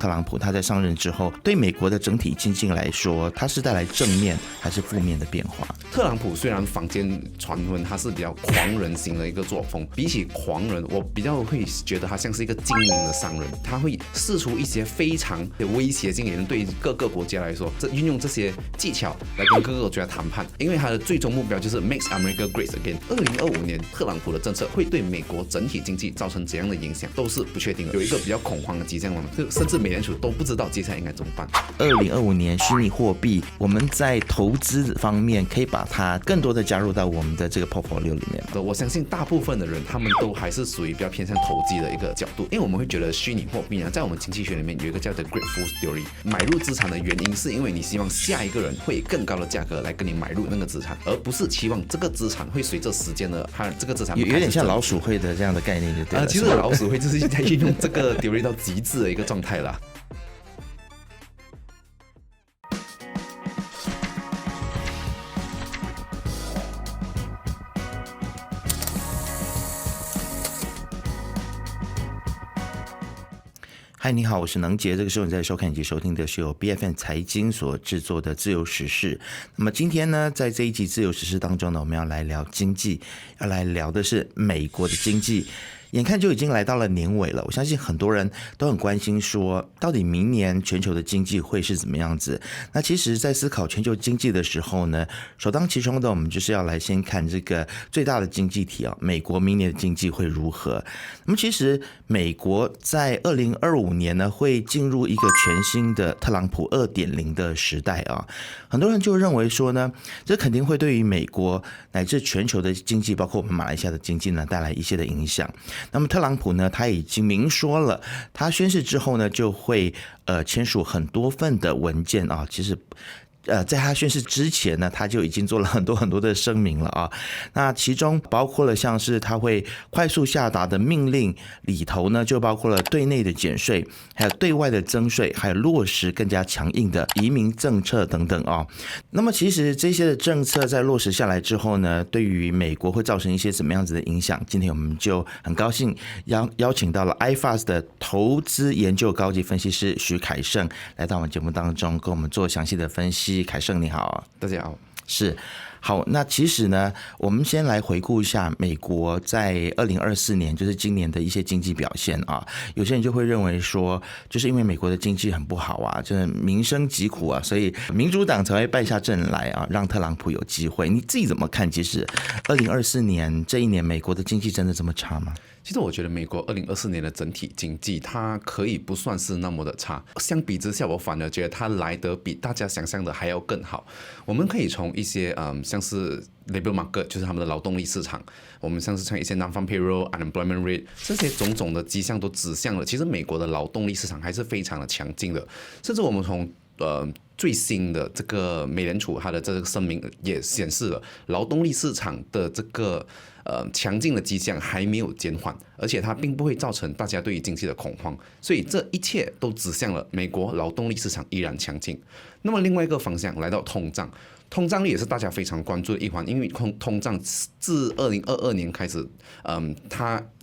特朗普他在上任之后，对美国的整体经济来说，他是带来正面还是负面的变化？特朗普虽然坊间传闻他是比较狂人型的一个作风，比起狂人，我比较会觉得他像是一个精明的商人，他会释出一些非常有威胁性，也能对各个国家来说，运用这些技巧来跟各个国家谈判，因为他的最终目标就是 Make America Great Again。2025年特朗普的政策会对美国整体经济造成怎样的影响，都是不确定的，有一个比较恐慌的迹象嘛，甚至美联储都不知道接下来应该怎么办。2025年虚拟货币，我们在投资方面可以把它更多的加入到我们的这个 portfolio 里面。我相信大部分的人他们都还是属于比较偏向投机的一个角度，因为我们会觉得虚拟货币呢，在我们经济学里面有一个叫做 Great Fool Theory， 买入资产的原因是因为你希望下一个人会以更高的价格来跟你买入那个资产，而不是期望这个资产会随着时间的它这个资产有点像老鼠会的这样的概念就对了。其实老鼠会就是在运用这个 theory 到极致的一个状态啦。嗨，你好，我是能杰。这个时候你在收看以及收听的是由 BFM 财经所制作的自由时事。那么今天呢，在这一集自由时事当中呢，我们要来聊经济，要来聊的是美国的经济。眼看就已经来到了年尾了，我相信很多人都很关心说，到底明年全球的经济会是怎么样子？那其实在思考全球经济的时候呢，首当其冲的我们就是要来先看这个最大的经济体啊，美国明年的经济会如何？那么其实美国在2025年呢，会进入一个全新的特朗普 2.0 的时代啊，很多人就认为说呢，这肯定会对于美国乃至全球的经济，包括我们马来西亚的经济呢，带来一些的影响。那么特朗普呢，他已经明说了，他宣誓之后呢，就会签署很多份的文件啊，其实。在他宣誓之前呢，他就已经做了很多的声明了啊。那其中包括了像是他会快速下达的命令里头呢，就包括了对内的减税，还有对外的增税，还有落实更加强硬的移民政策等等啊。那么其实这些的政策在落实下来之后呢，对于美国会造成一些什么样子的影响？今天我们就很高兴邀请到了 iFAST 的投资研究高级分析师许凯盛来到我们节目当中，跟我们做详细的分析。凯盛你好。大家好。是。好，那其实呢，我们先来回顾一下美国在2024年，就是今年的一些经济表现啊。有些人就会认为说，就是因为美国的经济很不好啊，就是民生疾苦啊，所以民主党才会败下阵来啊，让特朗普有机会。你自己怎么看？其实2024年这一年，美国的经济真的这么差吗？其实我觉得美国2024年的整体经济它可以不算是那么的差，相比之下我反而觉得它来得比大家想象的还要更好。我们可以从一些像是 labor market 就是他们的劳动力市场，我们像是从一些 non-farm payroll、unemployment rate 这些种种的迹象都指向了，其实美国的劳动力市场还是非常的强劲的，甚至我们从最新的这个美联储它的这个声明也显示了劳动力市场的这个强劲的迹象还没有减缓，而且它并不会造成大家对于经济的恐慌，所以这一切都指向了美国劳动力市场依然强劲。那么另外一个方向来到通胀，通胀率也是大家非常关注的一环，因为通胀自2022年开始，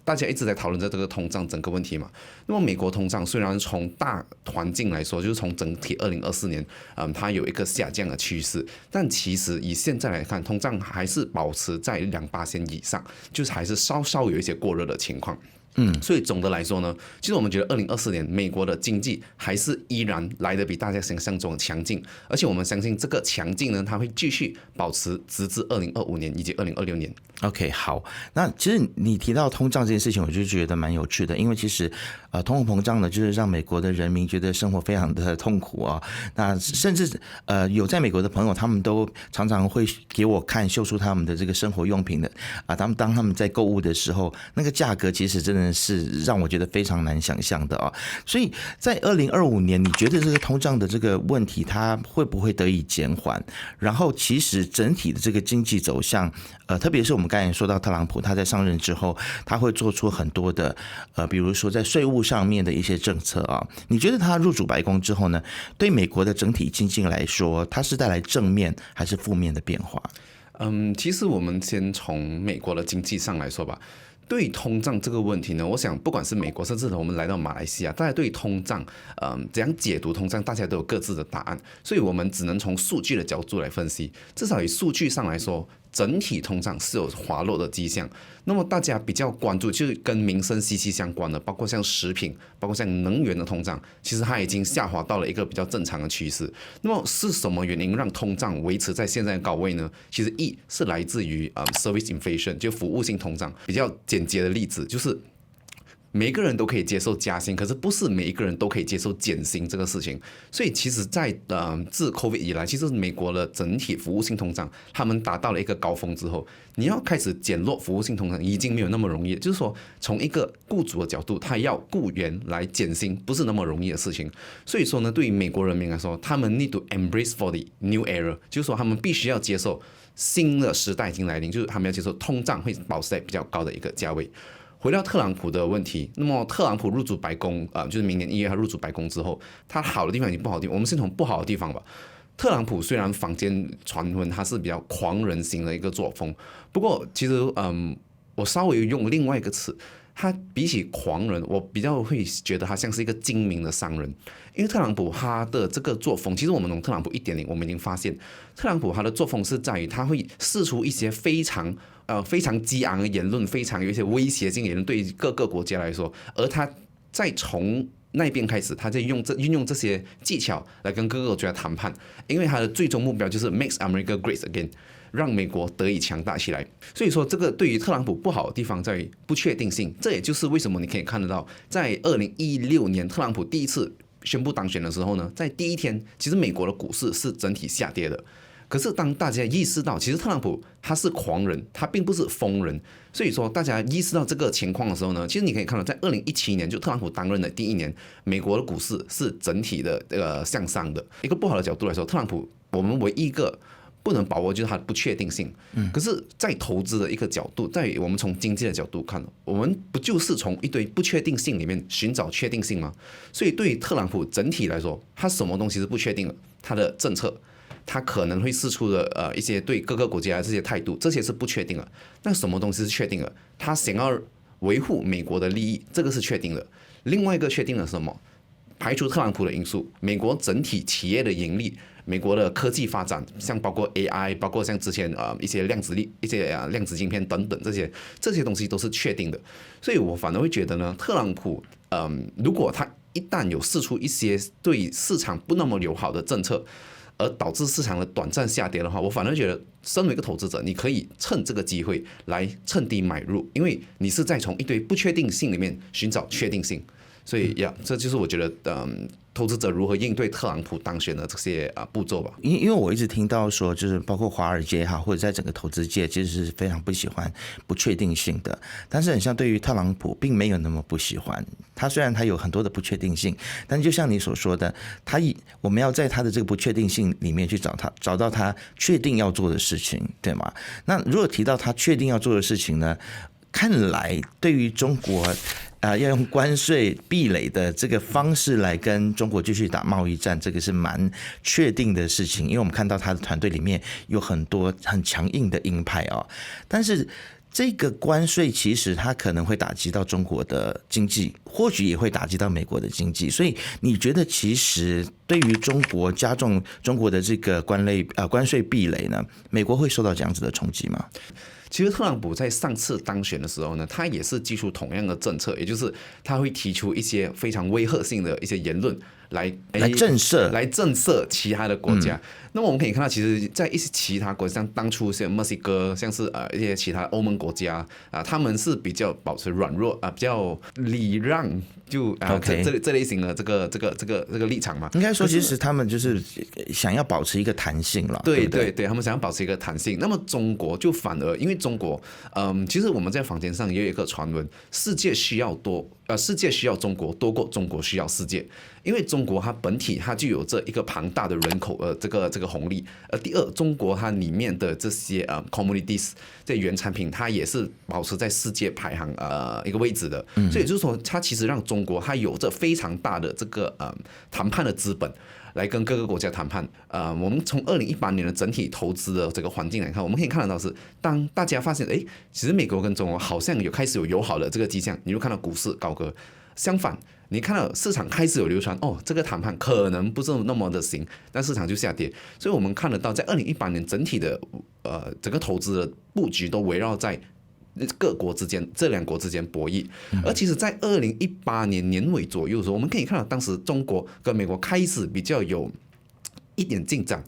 大家一直在讨论这个通胀整个问题嘛。那么美国通胀虽然从大环境来说，就是从整体2024年，它有一个下降的趋势，但其实以现在来看，通胀还是保持在2%以上，就是还是稍稍有一些过热的情况。所以总的来说呢，其实我们觉得2024年美国的经济还是依然来得比大家想象中强劲，而且我们相信这个强劲呢，它会继续保持直至2025年以及2026年。OK， 好，那其实你提到通胀这件事情，我就觉得蛮有趣的，因为其实通货膨胀呢，就是让美国的人民觉得生活非常的痛苦啊。那甚至有在美国的朋友，他们都常常会给我看秀出他们的这个生活用品的啊，当他们在购物的时候，那个价格其实真的是让我觉得非常难想象的啊。所以在2025年，你觉得这个通胀的这个问题，它会不会得以减缓？然后其实整体的这个经济走向，特别是我们刚才说到特朗普他在上任之后，他会做出很多的比如说在税务上面的一些政策啊。你觉得他入主白宫之后呢，对美国的整体经济来说，它是带来正面还是负面的变化？其实我们先从美国的经济上来说吧。对于通胀这个问题呢，我想不管是美国，甚至我们来到马来西亚，大家对通胀，怎样解读通胀，大家都有各自的答案，所以我们只能从数据的角度来分析。至少以数据上来说，整体通胀是有滑落的迹象。那么大家比较关注，就是跟民生息息相关的，包括像食品，包括像能源的通胀，其实它已经下滑到了一个比较正常的趋势。那么是什么原因让通胀维持在现在的高位呢？其实一是来自于service inflation， 就服务性通胀。比较简洁的例子就是，每一个人都可以接受加薪，可是不是每一个人都可以接受减薪这个事情。所以其实在，自 COVID 以来，其实美国的整体服务性通胀，他们达到了一个高峰之后，你要开始减弱服务性通胀，已经没有那么容易。就是说，从一个雇主的角度，他要雇员来减薪，不是那么容易的事情。所以说呢，对于美国人民来说，他们 need to embrace for the new era， 就是说他们必须要接受新的时代已经来临，就是他们要接受通胀会保持在比较高的一个价位。回到特朗普的问题，那么特朗普入主白宫，就是明年1月他入主白宫之后，他好的地方以及不好的地方，我们先从不好的地方吧。特朗普虽然坊间传闻他是比较狂人型的一个作风，不过其实我稍微用另外一个词，他比起狂人，我比较会觉得他像是一个精明的商人。因为特朗普他的这个作风，其实我们从特朗普1.0，我们已经发现，特朗普他的作风是在于他会释出一些非常激昂的言论，非常有一些威胁性的言论，对于各个国家来说，而他再从那边开始，他在运用这些技巧来跟各个国家谈判，因为他的最终目标就是 Make America Great Again， 让美国得以强大起来。所以说，这个对于特朗普不好的地方在于不确定性，这也就是为什么你可以看得到，在2016年特朗普第一次宣布当选的时候呢，在第一天，其实美国的股市是整体下跌的。可是当大家意识到，其实特朗普他是狂人，他并不是疯人，所以说大家意识到这个情况的时候呢，其实你可以看到，在2017年就特朗普担任的第一年，美国的股市是整体的向上的。一个不好的角度来说，特朗普我们唯一一个不能把握就是它的不确定性。可是，在投资的一个角度，在我们从经济的角度看，我们不就是从一堆不确定性里面寻找确定性吗？所以，对于特朗普整体来说，他什么东西是不确定的？他的政策。他可能会释出的一些对各个国家的这些态度，这些是不确定的。那什么东西是确定的？他想要维护美国的利益，这个是确定的。另外一个确定的是什么？排除特朗普的因素，美国整体企业的盈利，美国的科技发展，像包括 AI， 包括像之前一些量子晶片等等这些东西都是确定的。所以我反而会觉得呢，特朗普如果他一旦有释出一些对市场不那么友好的政策，而导致市场的短暂下跌的话，我反而觉得，身为一个投资者，你可以趁这个机会来趁低买入，因为你是在从一堆不确定性里面寻找确定性。所以这就是我觉得，投资者如何应对特朗普当选的这些步骤吧。因为我一直听到说，就是包括华尔街哈，或者在整个投资界，其实是非常不喜欢不确定性的。但是很像对于特朗普，并没有那么不喜欢。他虽然他有很多的不确定性，但就像你所说的，我们要在他的这个不确定性里面去找到他确定要做的事情，对吗？那如果提到他确定要做的事情呢，看来对于中国。要用关税壁垒的这个方式来跟中国继续打贸易战，这个是蛮确定的事情，因为我们看到他的团队里面有很多很强硬的鹰派啊。但是这个关税其实它可能会打击到中国的经济，或许也会打击到美国的经济。所以你觉得其实对于中国加重中国的这个关税壁垒呢，美国会受到这样子的冲击吗？其实特朗普在上次当选的时候呢，他也是祭出同样的政策，也就是他会提出一些非常威吓性的一些言论来震慑其他的国家。那么我们可以看到，其实，在一些其他国家，像当初像墨西哥，像是一些其他欧盟国家他们是比较保持软弱比较礼让，就这类型的这个立场嘛。应该说，其实他们就是想要保持一个弹性了。对，他们想要保持一个弹性。那么中国就反而，因为中国，其实我们在坊间上也有一个传闻，世界需要中国多过中国需要世界。因为中国它本体它就有这一个庞大的人口这个红利，第二，中国它里面的这些commodities 这原产品，它也是保持在世界排行一个位置的，所以就是说它其实让中国它有着非常大的这个谈判的资本。来跟各个国家谈判，我们从2018年的整体投资的这个环境来看，我们可以看得到是，当大家发现，其实美国跟中国好像开始有友好的这个迹象，你就看到股市高歌。相反，你看到市场开始有流传，这个谈判可能不是那么的行，但市场就下跌。所以我们看得到，在2018年整体的整个投资的布局都围绕在各国之间，这两国之间博弈。而其实，在2018年年尾左右的时候，我们可以看到，当时中国跟美国开始比较有一点进展。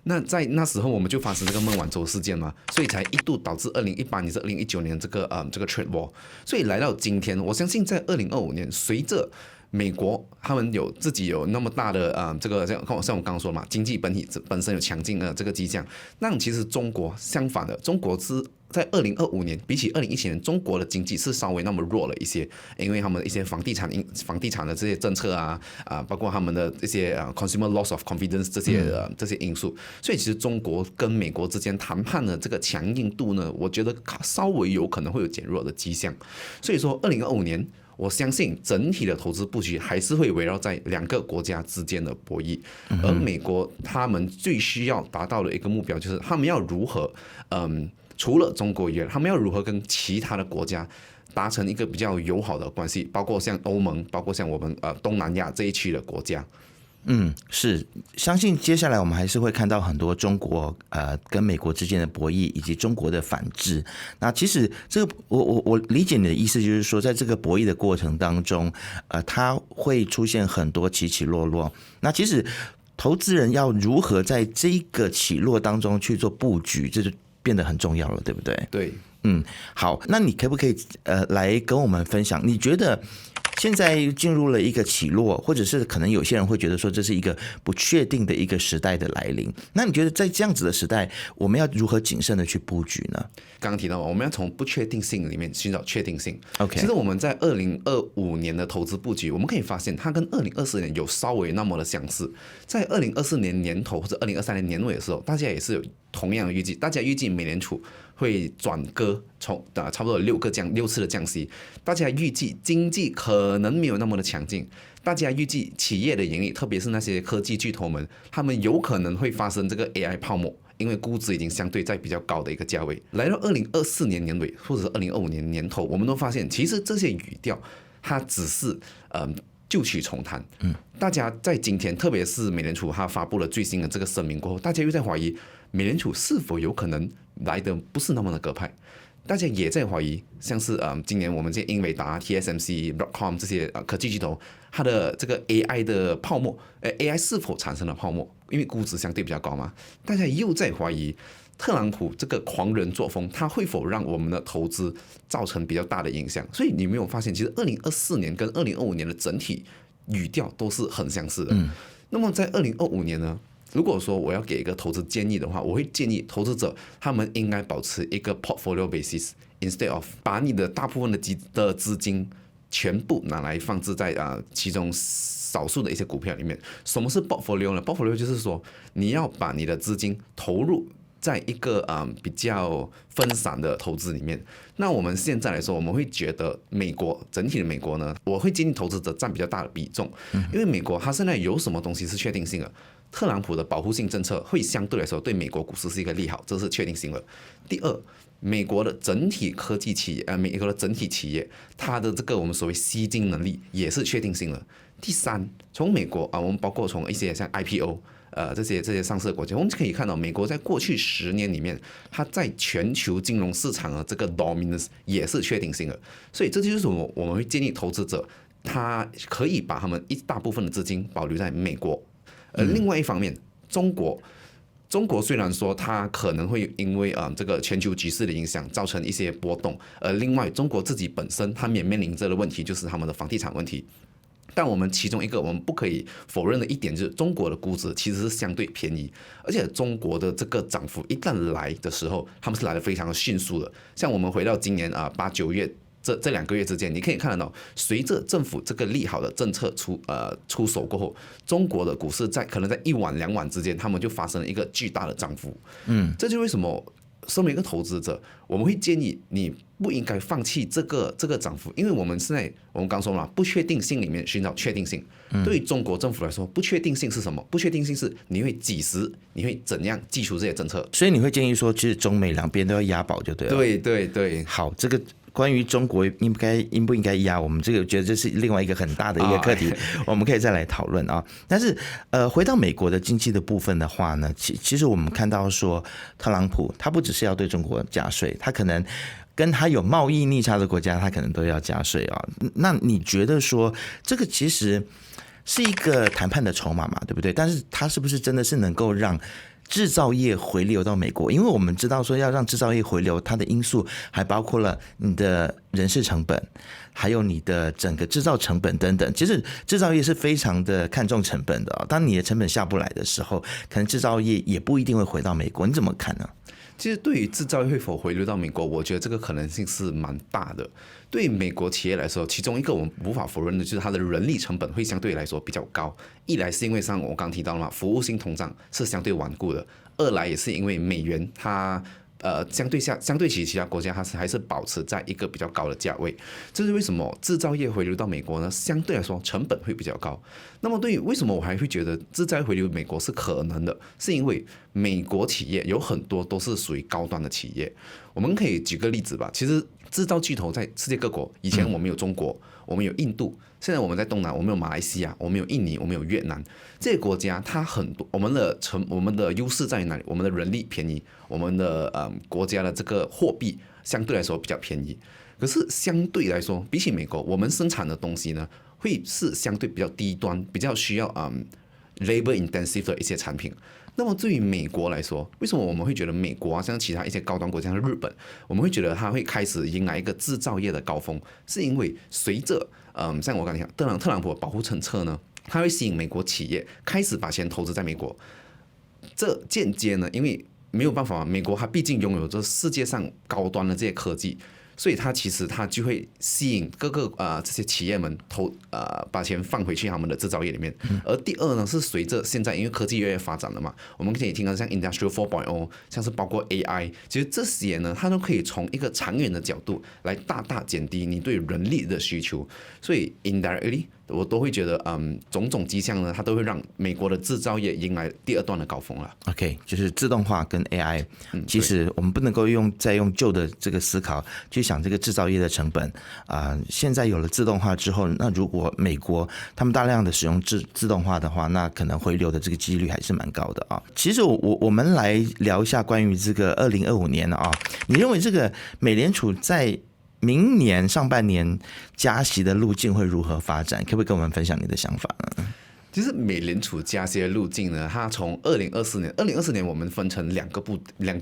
那在那时候，我们就发生这个孟晚舟事件嘛，所以才一度导致2018年至2019年这个trade war。所以来到今天，我相信在2025年，随着美国他们自己有那么大的这个像我刚刚说嘛，经济本身有强劲的这个迹象，那其实中国相反的，中国是在2025年比起2017年，中国的经济是稍微那么弱了一些，因为他们一些房地产的这些政策包括他们的这些consumer loss of confidence 这些因素，所以其实中国跟美国之间谈判的这个强硬度呢，我觉得稍微有可能会有减弱的迹象。所以说2025年。我相信整体的投资布局还是会围绕在两个国家之间的博弈，而美国他们最需要达到的一个目标就是他们要如何，除了中国以外，他们要如何跟其他的国家达成一个比较友好的关系，包括像欧盟，包括像我们东南亚这一区的国家。是，相信接下来我们还是会看到很多中国跟美国之间的博弈，以及中国的反制。那其实这个我理解你的意思，就是说在这个博弈的过程当中，它会出现很多起起落落。那其实投资人要如何在这个起落当中去做布局，这就变得很重要了，对不对？对，好，那你可不可以来跟我们分享，你觉得现在进入了一个起落，或者是可能有些人会觉得说这是一个不确定的一个时代的来临，那你觉得在这样子的时代，我们要如何谨慎的去布局呢？刚刚提到我们要从不确定性里面寻找确定性。OK， 其实我们在2025年的投资布局，我们可以发现它跟2024年有稍微那么的相似。在2024年年头或者2023年年尾的时候，大家也是有同样的预计，大家预计美联储会转鸽，从差不多有6次的降息，大家预计经济可能没有那么的强劲，大家预计企业的盈利，特别是那些科技巨头们，他们有可能会发生这个 AI 泡沫，因为估值已经相对在比较高的一个价位。来到2024年年尾或者是2025年年头，我们都发现其实这些语调它只是旧曲重弹。大家在今天，特别是美联储它发布了最新的这个声明过后，大家又在怀疑美联储是否有可能来的不是那么的鸽派。大家也在怀疑，像是今年我们这些英伟达、TSMC、Broadcom 这些科技巨头，它的这个 AI 的泡沫，AI 是否产生了泡沫？因为估值相对比较高嘛，大家又在怀疑特朗普这个狂人作风，他会否让我们的投资造成比较大的影响？所以你没有发现，其实2024年跟2025年的整体语调都是很相似的。那么在2025年呢？如果说我要给一个投资建议的话，我会建议投资者他们应该保持一个 portfolio basis，instead of 把你的大部分的资金全部拿来放置在其中少数的一些股票里面。什么是 portfolio 呢？ portfolio 就是说你要把你的资金投入在一个比较分散的投资里面。那我们现在来说，我们会觉得整体的美国呢，我会建议投资者占比较大的比重，因为美国它现在有什么东西是确定性的？特朗普的保护性政策会相对来说对美国股市是一个利好，这是确定性的。第二，美国的整体科技企业，美国的整体企业，它的这个我们所谓吸金能力也是确定性的。第三，从美国我们包括从一些像 IPO。这些上市的国家，我们可以看到，美国在过去10年里面，它在全球金融市场的这个 dominance 也是确定性的。所以这就是我们会建议投资者，他可以把他们一大部分的资金保留在美国。另外一方面，中国虽然说它可能会因为这个全球局势的影响造成一些波动，另外中国自己本身它也面临着的问题就是他们的房地产问题。但我们其中一个我们不可以否认的一点就是中国的估值其实是相对便宜，而且中国的这个涨幅一旦来的时候，他们是来得非常的迅速的。像我们回到今年8、9月这2个月之间，你可以看得到，随着政府这个利好的政策出手过后，中国的股市可能在1晚2晚之间，他们就发生了一个巨大的涨幅。这就是为什么身为一个投资者，我们会建议你不应该放弃这个涨幅，因为我们刚说了，不确定性里面寻找确定性。对于中国政府来说，不确定性是什么？不确定性是你会几时，你会怎样祭出这些政策。所以你会建议说，其实中美两边都要押宝就对了。对对对，好，这个关于中国应不应该押，我们这个觉得这是另外一个很大的一个课题，我们可以再来讨论啊。但是回到美国的经济的部分的话呢，其实我们看到说，特朗普他不只是要对中国加税，他可能跟他有贸易逆差的国家，他可能都要加税啊。那你觉得说，这个其实是一个谈判的筹码嘛，对不对？但是他是不是真的是能够让制造业回流到美国？因为我们知道说要让制造业回流，它的因素还包括了你的人事成本，还有你的整个制造成本等等。其实制造业是非常的看重成本的，当你的成本下不来的时候，可能制造业也不一定会回到美国。你怎么看呢？其实对于制造业会否回流到美国，我觉得这个可能性是蛮大的。对于美国企业来说，其中一个我们无法否认的就是它的人力成本会相对来说比较高。一来是因为像我刚提到了嘛，服务性通胀是相对顽固的；二来也是因为美元它相对起其他国家，它还是保持在一个比较高的价位。这是为什么制造业回流到美国呢？相对来说成本会比较高。那么对于为什么我还会觉得制造业回流美国是可能的，是因为美国企业有很多都是属于高端的企业。我们可以举个例子吧，其实制造巨头在世界各国，以前我们有中国，我们有印度，现在我们在东南，我们有马来西亚，我们有印尼，我们有越南，这些国家它很多，我们的优势在于哪里？我们的人力便宜，我们的国家的这个货币相对来说比较便宜。可是相对来说，比起美国，我们生产的东西呢，会是相对比较低端，比较需要labor intensive 的一些产品。那么对于美国来说，为什么我们会觉得美国像其他一些高端国家，像日本，我们会觉得它会开始迎来一个制造业的高峰？是因为随着像我刚才讲特朗普的保护政策呢，它会吸引美国企业开始把钱投资在美国。这间接呢，因为没有办法嘛，美国它毕竟拥有着世界上高端的这些科技。所以它其实就会吸引各个这些企业们把钱放回去他们的制造业里面。而第二呢，是随着现在因为科技越来越发展了嘛，我们可以听到像 Industrial 4.0，像是包括 AI， 其实这些呢，它都可以从一个长远的角度来大大减低你对人力的需求。所以 indirectly， 我都会觉得种种迹象呢，它都会让美国的制造业迎来第二段的高峰了。OK， 就是自动化跟 AI，其实我们不能够再用旧的这个思考去想这个制造业的成本现在有了自动化之后，那如果美国他们大量的使用自动化的话，那可能回流的这个几率还是蛮高的啊。其实我们来聊一下关于这个2025年啊，你认为这个美联储在明年上半年加息的路径会如何发展？可不可以跟我们分享你的想法呢？其实美联储加息的路径呢，它从2024年我们分成两个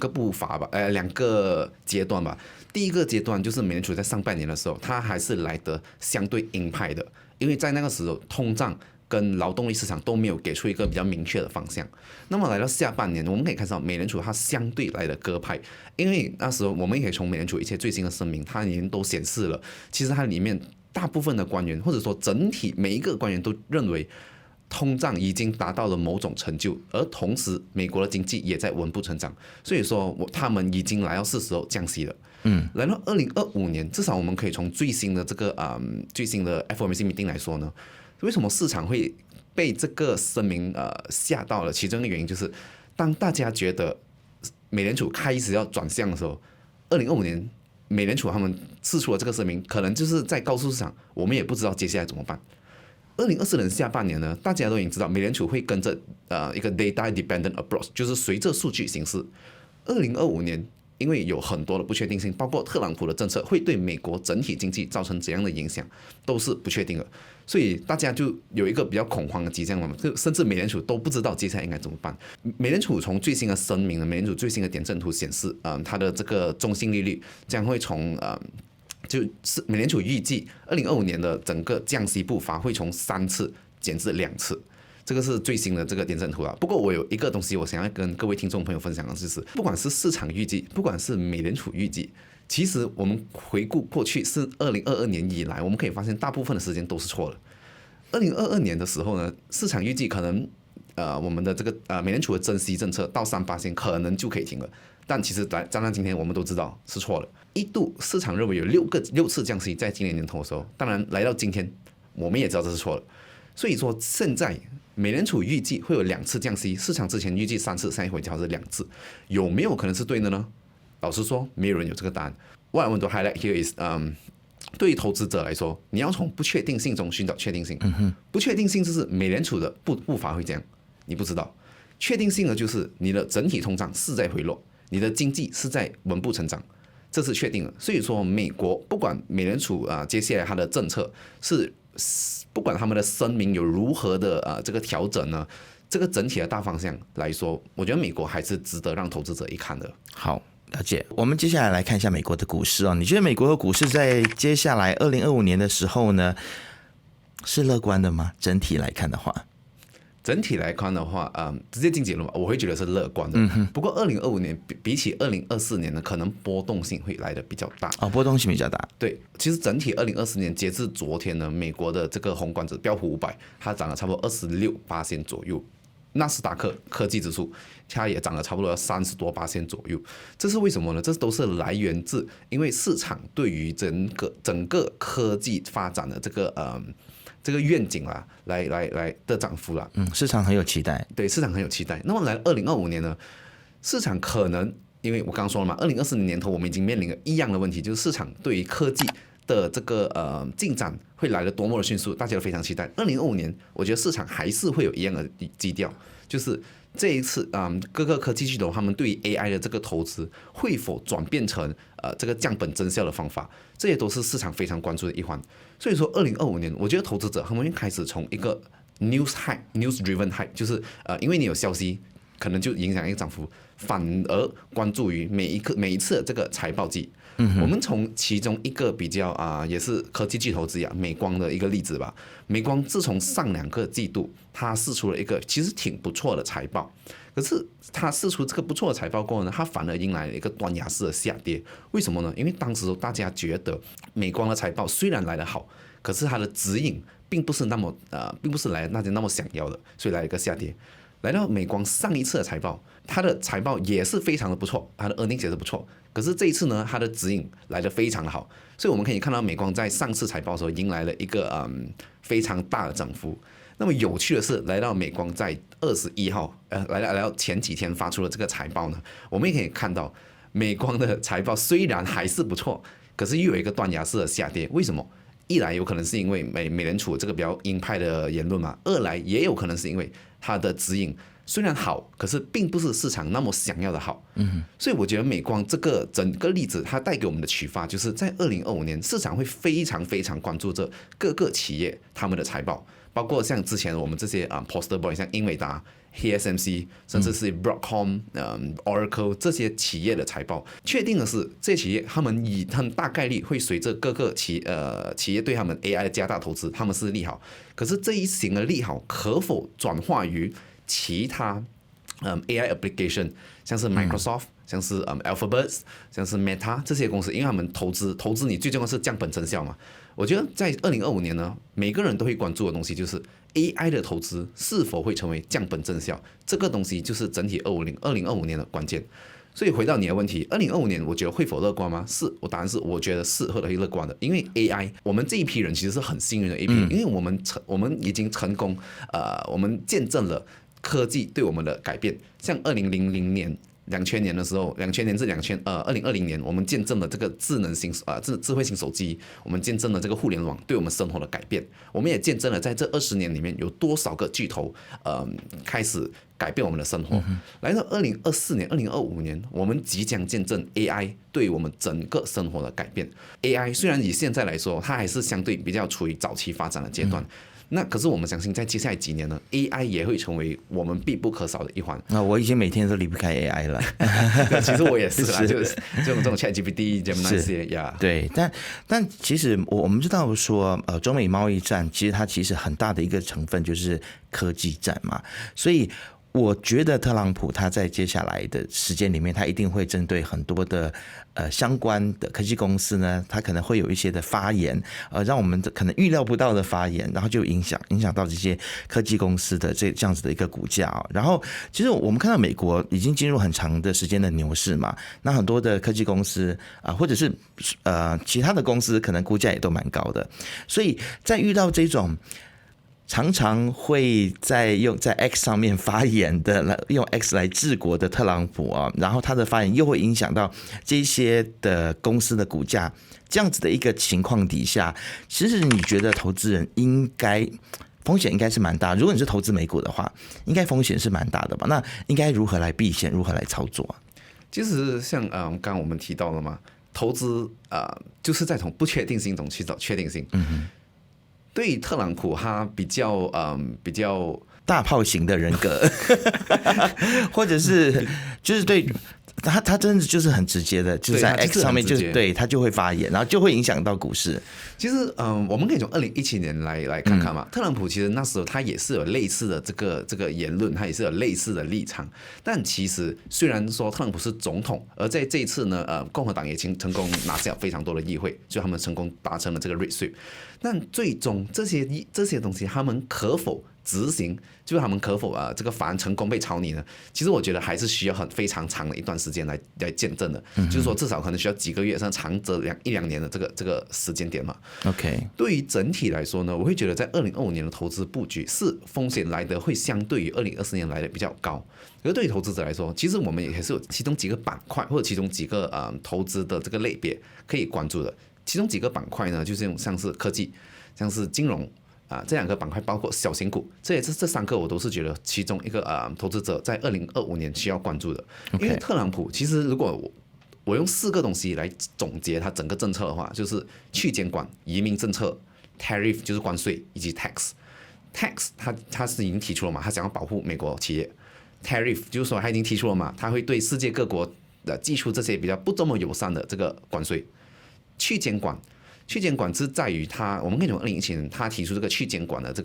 步伐吧，2个阶段吧。第一个阶段就是美联储在上半年的时候，它还是来得相对鹰派的，因为在那个时候通胀跟劳动力市场都没有给出一个比较明确的方向。那么来到下半年，我们可以看到美联储它相对来的鸽派，因为那时候我们也可以从美联储一些最新的声明，它已经都显示了，其实它里面大部分的官员或者说整体每一个官员都认为通胀已经达到了某种成就，而同时美国的经济也在稳步成长，所以说他们已经来到是时候降息了。来到2025年，至少我们可以从最新的这个最新的 FOMC meeting 来说呢，为什么市场会被这个声明吓到了？其中一个原因就是，当大家觉得美联储开始要转向的时候，2025年美联储他们释出了这个声明，可能就是在告诉市场，我们也不知道接下来怎么办。2024年下半年呢，大家都已经知道美联储会跟着一个 data dependent approach， 就是随着数据行事。2025年因为有很多的不确定性，包括特朗普的政策会对美国整体经济造成怎样的影响，都是不确定的。所以大家就有一个比较恐慌的迹象嘛，甚至美联储都不知道接下来应该怎么办。美联储从最新的声明呢，美联储最新的点阵图显示，它的这个中性利率将会从就是美联储预计2025年的整个降息步伐会从3次减至2次。这个是最新的这个点阵图了。不过我有一个东西我想要跟各位听众朋友分享的，就是不管是市场预计，不管是美联储预计，其实我们回顾过去是2022年以来，我们可以发现大部分的时间都是错的。2022年的时候呢，市场预计可能我们的这个美联储的增息政策到3%可能就可以停了，但其实站到今天我们都知道是错了。一度市场认为有6次降息在今年年头的时候，当然来到今天我们也知道这是错了。所以说现在美联储预计会有2次降息，市场之前预计3次，现在回调是2次，有没有可能是对的呢？老实说，没有人有这个答案。What I want to highlight here is，对于投资者来说，你要从不确定性中寻找确定性。不确定性就是美联储的步伐会这样，你不知道。确定性呢，就是你的整体通胀是在回落，你的经济是在稳步成长，这是确定的。所以说，美国不管美联储接下来它的政策是，不管他们的声明有如何的这个调整呢，这个整体的大方向来说，我觉得美国还是值得让投资者一看的。好。了解，我们接下来来看一下美国的股市哦。你觉得美国的股市在接下来2025年的时候呢，是乐观的吗？整体来看的话，整体来看的话，直接进结论吧，我会觉得是乐观的。不过2025年比起2024年呢，可能波动性会来的比较大。波动性比较大。对，其实整体2024年截至昨天呢，美国的这个宏观指标普500，它涨了差不多26%左右。纳斯达克科技指数它也涨了差不多30多%左右，这是为什么呢？这都是来源自因为市场对于整个科技发展的这个愿景啦，来的涨幅啦。市场很有期待。对，市场很有期待。那么来2025年呢，市场可能因为我刚刚说了嘛，2024年年头我们已经面临了一样的问题，就是市场对于科技的这个进展会来得多么的迅速，大家都非常期待。2025年，我觉得市场还是会有一样的基调，就是这一次各个科技巨头他们对于 AI 的这个投资会否转变成这个降本增效的方法，这些都是市场非常关注的一环。所以说2025年，我觉得投资者他们会开始从一个 news driven high， 就是因为你有消息，可能就影响一个涨幅，反而关注于每一次的这个财报季。我们从其中一个比较也是科技巨头之一美光的一个例子吧。美光自从上2个季度，它释出了一个其实挺不错的财报，可是它释出这个不错的财报过后呢，它反而迎来了一个断崖式的下跌。为什么呢？因为当时大家觉得美光的财报虽然来得好，可是它的指引并不是来大家那么想要的，所以来了一个下跌。来到美光上一次的财报，它的财报也是非常的不错，它的 earnings 也是不错。可是这一次呢，它的指引来得非常的好，所以我们可以看到美光在上次财报的时候迎来了一个非常大的涨幅。那么有趣的是，来到美光在21号，来到前几天发出的这个财报呢，我们也可以看到美光的财报虽然还是不错，可是又有一个断崖式的下跌。为什么？一来有可能是因为美联储这个比较鹰派的言论嘛，二来也有可能是因为它的指引虽然好，可是并不是市场那么想要的好。所以我觉得美光这个整个例子，它带给我们的启发，就是在2025年，市场会非常非常关注这各个企业他们的财报，包括像之前我们这些poster boy， 像英伟达、TSMC， 甚至是 Broadcom、Oracle 这些企业的财报。确定的是，这些企业他们很大概率会随着各个企业对他们 AI 的加大投资，他们是利好。可是这一型的利好可否转化于其他AI application， 像是 Microsoft，像是Alphabet， 像是 Meta 这些公司，因为他们投资你最重要是降本增效嘛。我觉得在2025年呢，每个人都会关注的东西就是 AI 的投资是否会成为降本增效，这个东西就是整体2025年的关键。所以回到你的问题，2025年我觉得会否乐观吗？我答案是我觉得是或者会乐观的，因为 AI 我们这一批人其实是很幸运的一批人，因为我们已经成功我们见证了科技对我们的改变。像2000年、2000年的时候，2000年至2020年，我们见证了这个智慧型手机，我们见证了这个互联网对我们生活的改变，我们也见证了在这20年里面有多少个巨头开始改变我们的生活。来到2024年、2025年，我们即将见证 AI 对我们整个生活的改变。AI 虽然以现在来说，它还是相对比较处于早期发展的阶段。那可是我们相信，在接下来几年呢 ，AI 也会成为我们必不可少的一环。我已经每天都离不开 AI 了。其实我也是啦，就是这种 ChatGPT、Gemini 这些呀。对，但其实我们知道说，中美贸易战其实它其实很大的一个成分就是科技战嘛，所以我觉得特朗普他在接下来的时间里面，他一定会针对很多的相关的科技公司呢，他可能会有一些的发言，让我们可能预料不到的发言，然后就影响到这些科技公司的这样子的一个股价然后其实我们看到美国已经进入很长的时间的牛市嘛，那很多的科技公司或者是其他的公司可能股价也都蛮高的，所以在遇到这种常常会在 X 上面发言的，用 X 来治国的特朗普然后他的发言又会影响到这些的公司的股价，这样子的一个情况底下，其实你觉得投资人风险应该是蛮大，如果你是投资美股的话，应该风险是蛮大的吧？那应该如何来避险，如何来操作其实像刚刚我们提到了嘛，投资就是在从不确定性中去找确定性。对于特朗普，他比较大炮型的人格，或者是就是对他真的就是很直接的，就是在 X 上面对他就会发言，然后就会影响到股市。其实我们可以从2017年来看看嘛，特朗普其实那时候他也是有类似的这个言论，他也是有类似的立场。但其实虽然说特朗普是总统，而在这一次呢，共和党也成功拿下非常多的议会，所以他们成功达成了这个 rate sweep。但最终这些东西，他们可否执行，就是他们可否这个法案成功被草拟呢？其实我觉得还是需要非常长的一段时间来见证的，就是说至少可能需要几个月，甚至长则一两年的这个时间点嘛。OK， 对于整体来说呢，我会觉得在2025年的投资布局是风险来的会相对于2024年来的比较高。而对于投资者来说，其实我们也是有其中几个板块或者其中几个投资的这个类别可以关注的。其中几个板块呢，就是像是科技，像是金融这两个板块包括小型股，这三个我都是觉得其中一个投资者在2025年需要关注的。因为特朗普其实如果我用4个东西来总结他整个政策的话，就是去监管、移民政策、tariff 就是关税以及 tax 他是已经提出了嘛，他想要保护美国企业。tariff 就是说他已经提出了嘛，他会对世界各国寄出这些比较不这么友善的这个关税。去监管是在于我们可以从2017年他提出这个去监管的这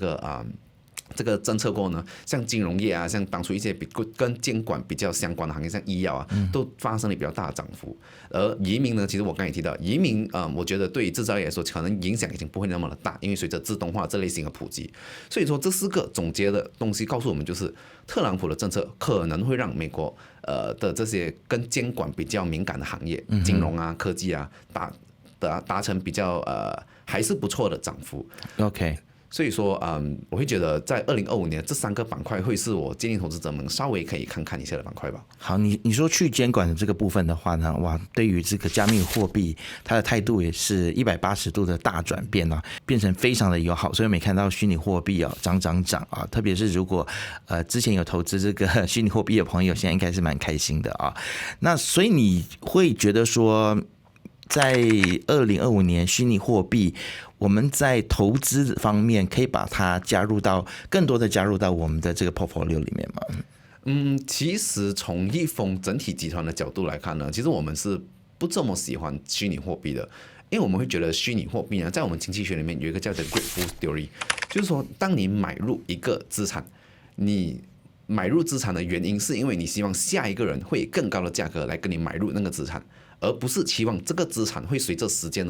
个政策过后呢，像金融业像当初一些跟监管比较相关的行业，像医药都发生了比较大的涨幅。而移民呢，其实我刚才也提到，移民我觉得对于制造业来说，可能影响已经不会那么的大，因为随着自动化这类型的普及，所以说这4个总结的东西告诉我们，就是特朗普的政策可能会让美国的这些跟监管比较敏感的行业，金融科技达成比较还是不错的涨幅。OK， 所以说我会觉得在2025年这3个板块会是我建议投资者们稍微可以看一下的板块吧。好，你说去监管的这个部分的话呢，哇，对于这个加密货币，它的态度也是180度的大转变变成非常的友好。所以没看到虚拟货币涨特别是如果之前有投资这个虚拟货币的朋友，现在应该是蛮开心的那所以你会觉得说，在2025年，虚拟货币我们在投资方面可以把它更多的加入到我们的这个 portfolio 里面吗？其实从易丰整体集团的角度来看呢，其实我们是不这么喜欢虚拟货币的，因为我们会觉得虚拟货币呢，在我们经济学里面有一个叫做 grateful theory， 就是说当你买入一个资产，你买入资产的原因是因为你希望下一个人会以更高的价格来跟你买入那个资产，而不是期望这个资产会随着时间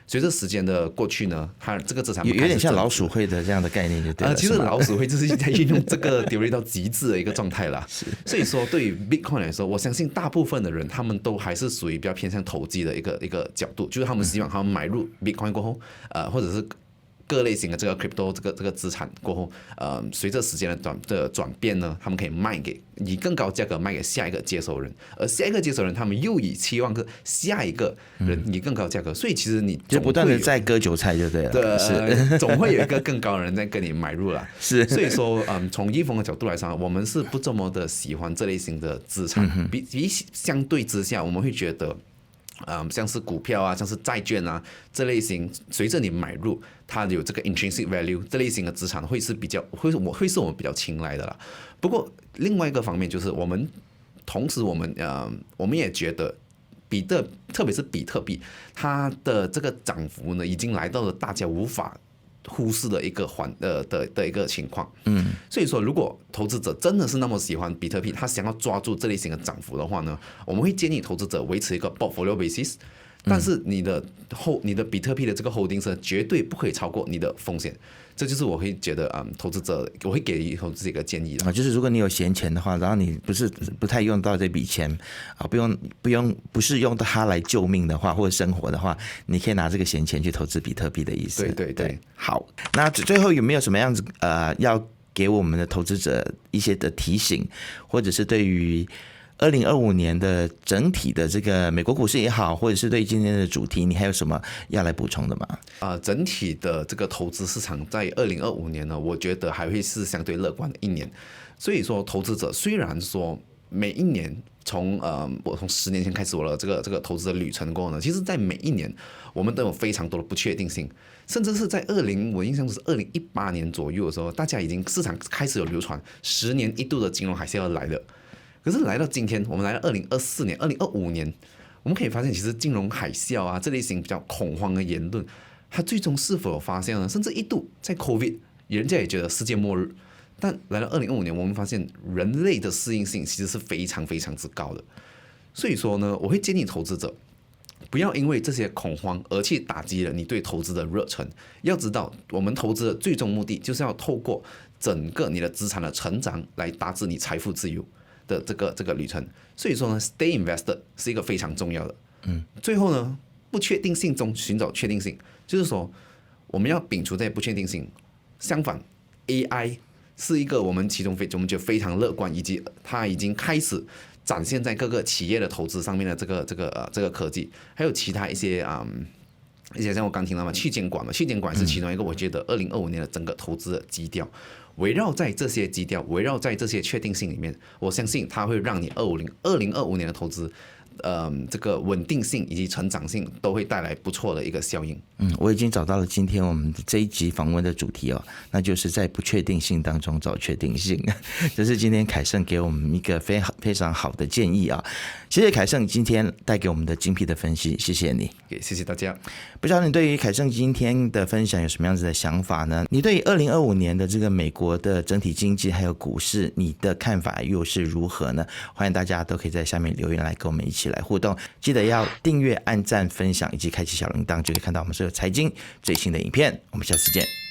随着时间的过去呢，它这个资产有点像老鼠会的这样的概念就对了。其实老鼠会就是在运用这个 theory 到极致的一个状态啦。所以说对于 Bitcoin 来说，我相信大部分的人他们都还是属于比较偏向投机的一个角度，就是他们希望他们买入 Bitcoin 过后，或者是各类型的这个 crypto 这个资产过后，随着时间的转变呢，他们可以以更高价格卖给下一个接手人，而下一个接手人他们又以期望下一个人以更高价格，所以其实你就不断的在割韭菜就对了，是总会有一个更高的人在跟你买入了，是，所以说从易丰的角度来说，我们是不这么的喜欢这类型的资产，比相对之下，我们会觉得。像是股票像是债券这类型，随着你买入，它有这个 intrinsic value， 这类型的资产会是我们比较青睐的啦。不过另外一个方面就是，同时我们也觉得特别是比特币，它的这个涨幅呢，已经来到了大家无法忽视的一个一个情况。所以说如果投资者真的是那么喜欢比特币，他想要抓住这类型的涨幅的话呢，我们会建议投资者维持一个 portfolio basis。但是你的比特币的这个 holdings 呢，绝对不可以超过你的风险，这就是我会觉得投资者我会给予投资者一个建议的就是如果你有闲钱的话，然后你不太用到这笔钱啊，不是用到它来救命的话，或者生活的话，你可以拿这个闲钱去投资比特币的意思。对。好，那最后有没有什么样子要给我们的投资者一些的提醒，或者是对于2025年的整体的这个美国股市也好，或者是对今天的主题，你还有什么要来补充的吗？整体的这个投资市场在2025年呢，我觉得还会是相对乐观的一年。所以说，投资者虽然说每一年我从10年前开始我的这个投资的旅程过后呢，其实在每一年我们都有非常多的不确定性，甚至是在我印象是2018年左右的时候，大家市场开始有流传10年一度的金融海啸要来了。可是来到今天，我们来到2024年、2025年，我们可以发现，其实金融海啸这类型比较恐慌的言论，它最终是否有发现呢？甚至一度在 COVID， 人家也觉得世界末日。但来到2025年，我们发现人类的适应性其实是非常非常之高的。所以说呢，我会建议投资者不要因为这些恐慌而去打击了你对投资的热忱。要知道，我们投资的最终目的就是要透过整个你的资产的成长来达至你财富自由的这个旅程。所以说呢 ，stay invested 是一个非常重要的。最后呢，不确定性中寻找确定性，就是说我们要摒除这些不确定性。相反 ，AI 是一个我们其中我们觉得非常乐观，以及它已经开始展现在各个企业的投资上面的这个科技，还有其他一些像我刚听到嘛，去监管是其中一个，我觉得2025年的整个投资的基调。围绕在这些基调，围绕在这些确定性里面，我相信它会让你2025年的投资，这个稳定性以及成长性都会带来不错的一个效应。我已经找到了今天我们这一集访问的主题哦，那就是在不确定性当中找确定性。这是今天凯盛给我们一个非常好的建议啊！谢谢凯盛今天带给我们的精辟的分析，谢谢你。谢谢大家。不知道你对于凯盛今天的分享有什么样子的想法呢？你对于2025年的这个美国的整体经济还有股市，你的看法又是如何呢？欢迎大家都可以在下面留言来跟我们一起来互动。记得要订阅、按赞、分享以及开启小铃铛，就可以看到我们所有财经最新的影片。我们下次见。